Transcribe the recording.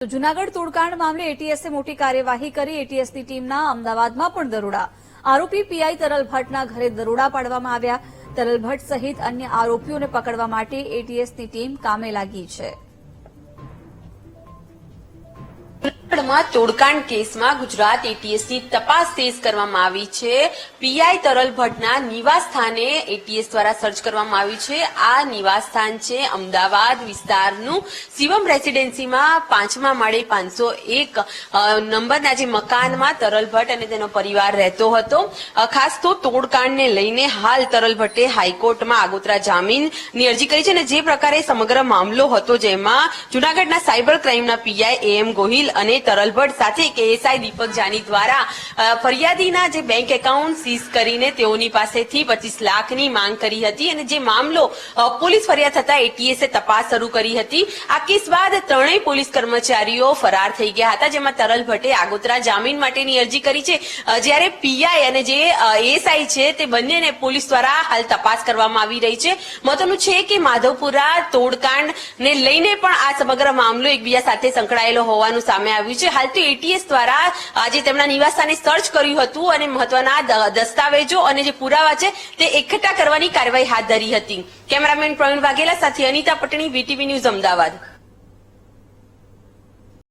તો જૂનાગઢ તોડકાંડ મામલે એટીએસે મોટી કાર્યવાહી કરી। એટીએસની ટીમના અમદાવાદમાં પણ દરોડા। આરોપી પીઆઈ તરલ ભટ્ટના ઘરે દરોડા પાડવામાં આવ્યા। તરલ ભટ્ટ સહિત અન્ય આરોપીઓને પકડવા માટે એટીએસની ટીમ કામે લાગી છે। તોડકાંડ કેસમાં ગુજરાત એટીએસની તપાસ તેજ કરવામાં આવી છે। પીઆઈ તરલ ભટ્ટના નિવાસ સ્થાને એટીએસ દ્વારા સર્ચ કરવામાં આવી છે। આ નિવાસ સ્થાન છે અમદાવાદ વિસ્તારનું શિવમ રેસીડેન્સીમાં 5મા માળે 501 નંબરના જે મકાનમાં તરલ ભટ્ટ અને તેનો પરિવાર રહેતો હતો। ખાસ તો તોડકાંડને લઈને હાલ તરલ ભટ્ટે હાઈકોર્ટમાં આગોતરા જામીનની અરજી કરી છે અને જે પ્રકારે સમગ્ર મામલો હતો જેમાં જૂનાગઢના સાયબર ક્રાઇમના પીઆઈ એમ ગોહિલ અને તરલ ભટ્ટ સાથે એએસઆઈ દીપક જાની દ્વારા ફરિયાદીના જે બેંક એકાઉન્ટ સીઝ કરીને તેઓની પાસેથી 25 લાખની માંગ કરી હતી અને જે મામલો પોલીસ ફરિયાદ થતા એટીએસે તપાસ શરૂ કરી હતી। આ કેસ બાદ ત્રણેય પોલીસ કર્મચારીઓ ફરાર થઈ ગયા હતા, જેમાં તરલ ભટ્ટે આગોતરા જામીન માટેની અરજી કરી છે, જ્યારે પીઆઈ અને જે એએસઆઈ છે તે બંનેને પોલીસ દ્વારા હાલ તપાસ કરવામાં આવી રહી છે। મહત્વનું છે કે માધવપુરા તોડકાંડને લઈને પણ આ સમગ્ર મામલો એકબીજા સાથે સંકળાયેલો હોવાનું સામે આવ્યું છે। હાલ તો એટીએસ દ્વારા આજે તેમના નિવાસસ્થાને સર્ચ કર્યું હતું અને મહત્વના દસ્તાવેજો અને જે પુરાવા છે તે એકઠા કરવાની કાર્યવાહી હાથ ધરી હતી। કેમેરામેન પ્રવીણ વાઘેલા સાથે અનિતા પટણી, વીટીવી ન્યૂઝ, અમદાવાદ।